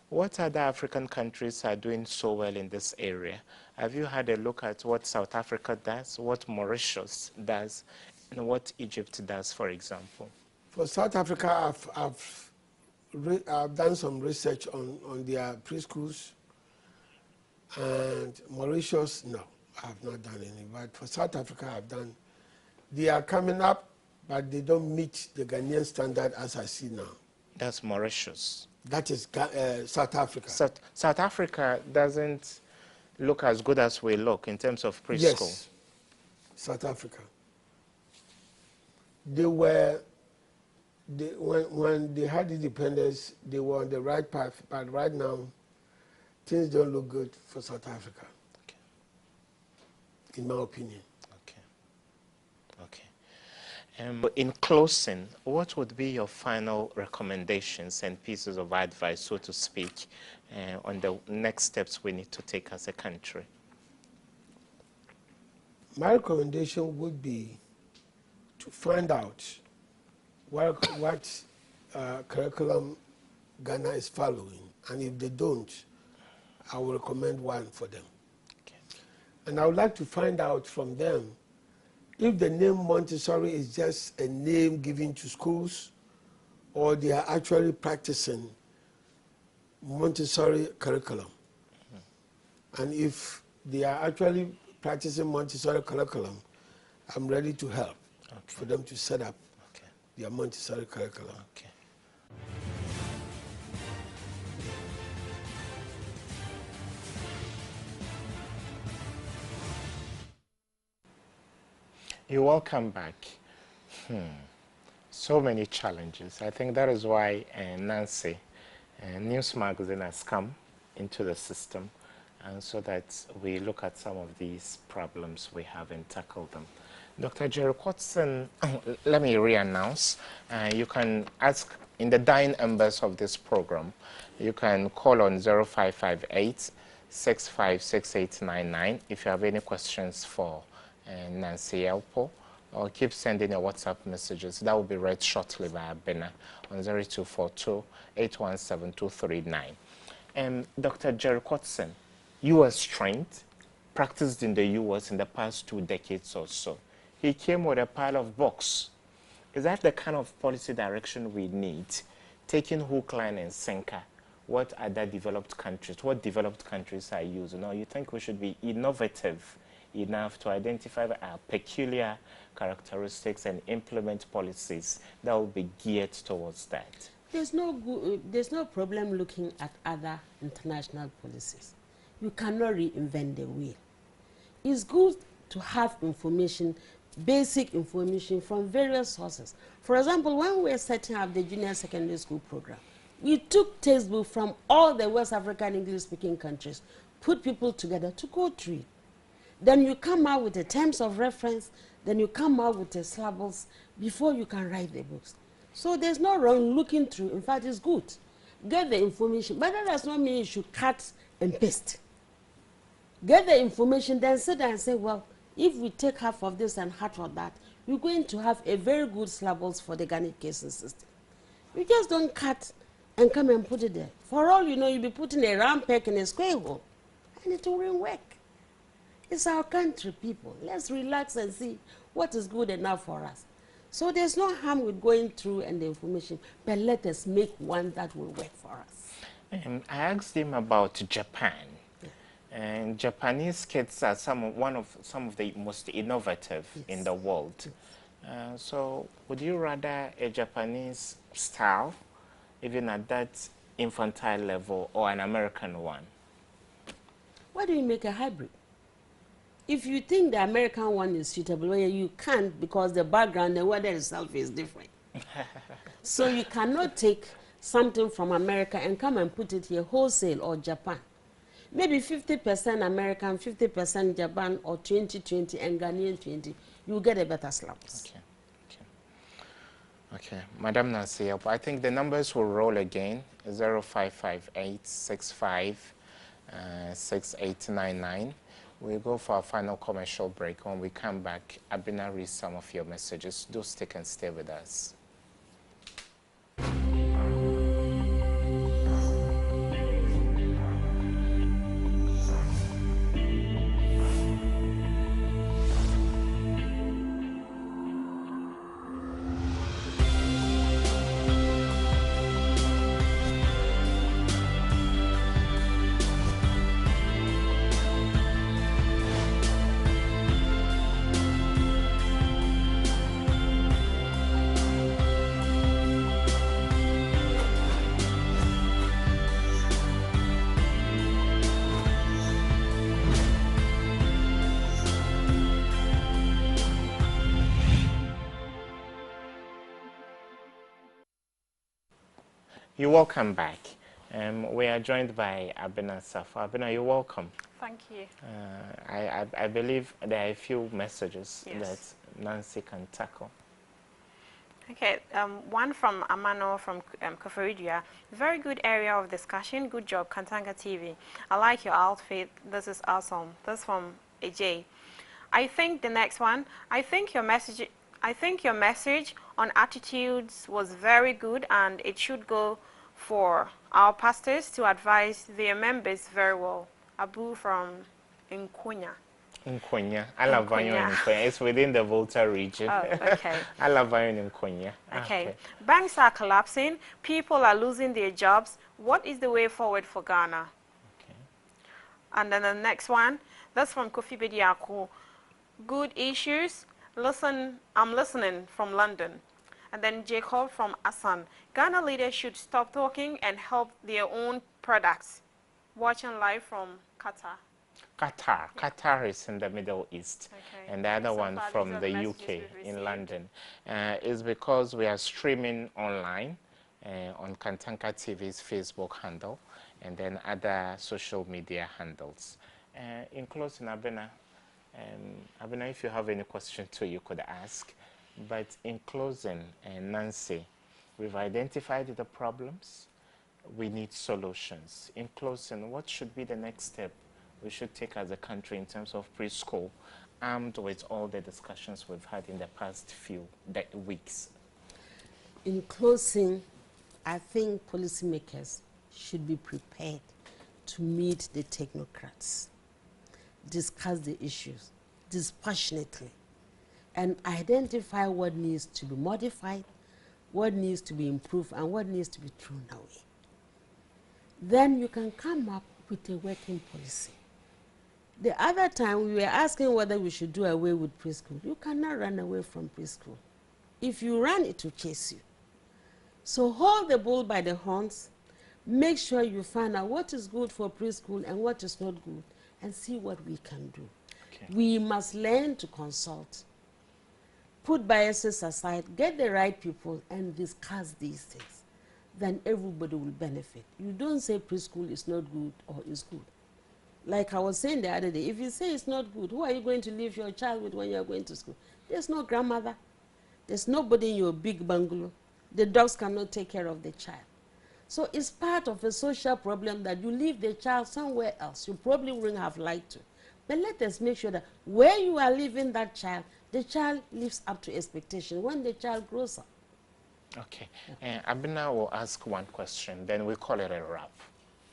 what other African countries are doing so well in this area? Have you had a look at what South Africa does, what Mauritius does, and what Egypt does, for example? For South Africa, I've done some research on their preschools, and Mauritius, no, I have not done any. But for South Africa, I've done. They are coming up, but they don't meet the Ghanaian standard as I see now. That's Mauritius. That is South Africa. South Africa doesn't look as good as we look in terms of preschool. Yes, South Africa. they were, when they had independence, they were on the right path, but right now, things don't look good for South Africa, in my opinion. In closing, what would be your final recommendations and pieces of advice, so to speak, on the next steps we need to take as a country? My recommendation would be to find out what curriculum Ghana is following, and if they don't, I will recommend one for them. And I would like to find out from them if the name Montessori is just a name given to schools, or they are actually practicing Montessori curriculum. And if they are actually practicing Montessori curriculum, I'm ready to help for them to set up their Montessori curriculum. You're welcome back. So many challenges. I think that is why Nancy, News Magazine has come into the system, and so that we look at some of these problems we have and tackle them. Dr. Jerry Watson, let me re-announce. You can ask in the dying embers of this program. You can call on 0558 656899 if you have any questions for Nancy Elpo, or keep sending your WhatsApp messages. That will be read shortly by Abena on 0242 817 239. Dr. Jerry Watson, U.S. trained, practiced in the U.S. in the past 2 decades or so. He came with a pile of books. Is that the kind of policy direction we need? Taking hook, line, and sinker. What other developed countries, what developed countries are using? No, you think we should be innovative enough to identify our peculiar characteristics and implement policies that will be geared towards that? There's no problem looking at other international policies. You cannot reinvent the wheel. It's good to have information, basic information from various sources. For example, when we were setting up the junior secondary school program, we took textbooks from all the West African English-speaking countries, put people together to go through it. Then you come out with the terms of reference, then you come out with the syllables before you can write the books. So there's no wrong looking through. In fact, it's good. Get the information, but that does not mean you should cut and paste. Get the information, then sit there and say, well, if we take half of this and half of that, we're going to have a very good syllabus for the Ghana education system. You just don't cut and come and put it there. For all you know, you'll be putting a round peg in a square hole, and it won't work. It's our country, people. Let's relax and see what is good enough for us. So there's no harm with going through and the information, but let us make one that will work for us. I asked him about Japan. And Japanese kids are some of the most innovative in the world. So would you rather a Japanese style, even at that infantile level, or an American one? Why do you make a hybrid? If you think the American one is suitable, well, you can't, because the background, the weather itself is different. So you cannot take something from America and come and put it here wholesale, or Japan. Maybe 50% American, 50% Japan, or 20-20 and Ghanaian 20. You get a better syllabus. Okay, Madam Nancy, I think the numbers will roll again. 0558 65 6899. We'll go for our final commercial break. When we come back, Abina reads some of your messages. Do stick and stay with us. You're welcome back. We are joined by Abena Safa. Abena, you're welcome. Thank you. I believe there are a few messages Yes. that Nancy can tackle. Okay, one from Amano from Koforidua. Very good area of discussion. Good job, Kantanga TV. I like your outfit. This is awesome. This from AJ. I think the next one. I think your message on attitudes was very good, and it should go for our pastors to advise their members very well. Abu from Nkonya. Nkonya. Alavanyo in Nkonya. It's within the Volta region. Oh, okay. Alavanyo in Nkonya. Okay. Banks are collapsing. People are losing their jobs. What is the way forward for Ghana? Okay. And then the next one, that's from Kofi Bediako. Good issues. Listen, I'm listening from London. And then Jacob from Asan. Ghana leaders should stop talking and help their own products. Watching live from Qatar. Qatar is in the Middle East, Okay. and the other one from the UK in London. Is because we are streaming online on Kantanka TV's Facebook handle and then other social media handles. In closing, Abena, if you have any question too, you could ask. But in closing, Nancy, we've identified the problems. We need solutions. In closing, what should be the next step we should take as a country in terms of preschool, armed with all the discussions we've had in the past few weeks? In closing, I think policymakers should be prepared to meet the technocrats, discuss the issues dispassionately, and identify what needs to be modified, what needs to be improved, and what needs to be thrown away. Then you can come up with a working policy. The other time we were asking whether we should do away with preschool. You cannot run away from preschool. If you run, it will chase you. So hold the bull by the horns, make sure you find out what is good for preschool and what is not good, and see what we can do. Okay. We must learn to consult, put biases aside, get the right people, and discuss these things. Then everybody will benefit. You don't say preschool is not good or is good. Like I was saying the other day, if you say it's not good, who are you going to leave your child with when you're going to school? There's no grandmother. There's nobody in your big bungalow. The dogs cannot take care of the child. So it's part of a social problem that you leave the child somewhere else. You probably wouldn't have liked to. But let us make sure that where you are leaving that child, the child lives up to expectation when the child grows up. Okay. Abena will ask one question, then we call it a wrap.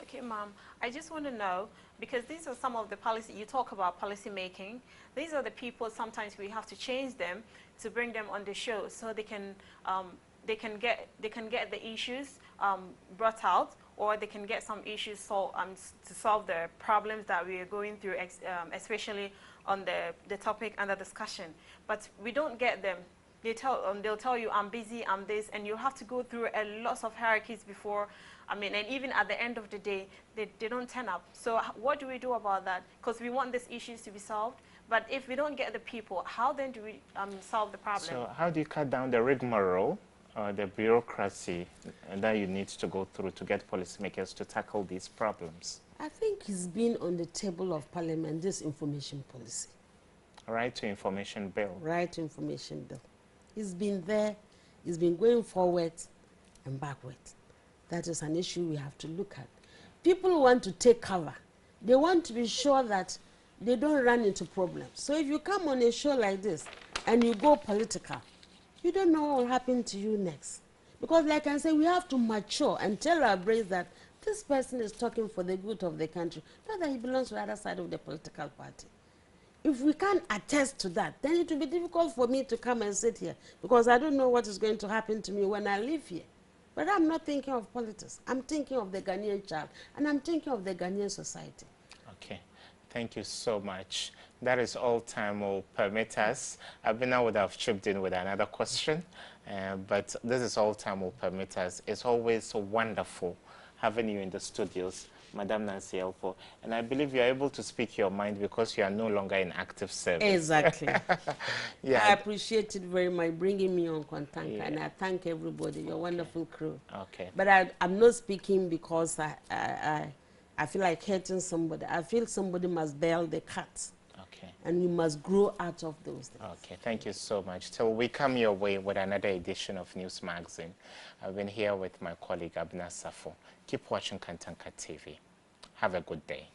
Okay, Mom, I just want to know, because these are some of the policy, you talk about policy making. These are the people sometimes we have to change them to bring them on the show so they can get the issues brought out, or they can get some issues to solve the problems that we are going through, especially on the topic and the discussion. But we don't get them. They'll tell you, I'm busy, I'm this, and you have to go through a lot of hierarchies before, and even at the end of the day, they don't turn up. So what do we do about that? Because we want these issues to be solved, but if we don't get the people, how then do we solve the problem? So how do you cut down the rigmarole, the bureaucracy that you need to go through to get policymakers to tackle these problems? I think it's been on the table of Parliament, this information policy. Right to information bill. Right to information bill. It's been there, it's been going forward and backward. That is an issue we have to look at. People want to take cover. They want to be sure that they don't run into problems. So if you come on a show like this and you go political, you don't know what will happen to you next. Because like I say, we have to mature and tell our brains that this person is talking for the good of the country, not that he belongs to the other side of the political party. If we can't attest to that, then it will be difficult for me to come and sit here, because I don't know what is going to happen to me when I live here. But I'm not thinking of politics. I'm thinking of the Ghanaian child, and I'm thinking of the Ghanaian society. Okay. Thank you so much. That is all time will permit us. Abena would have chipped in with another question, but this is all time will permit us. It's always so wonderful having you in the studios. Madam Nancy Elpo. And I believe you are able to speak your mind because you are no longer in active service. Exactly. Yeah. I appreciate it very much bringing me on Kontanka, and I thank everybody, your wonderful crew. Okay. But I'm not speaking because I feel like hurting somebody. I feel somebody must bail the cat. Okay. And we must grow out of those things. Okay, thank you so much. Till we come your way with another edition of News Magazine. I've been here with my colleague Abna Safo. Keep watching Kontanka TV. Have a good day.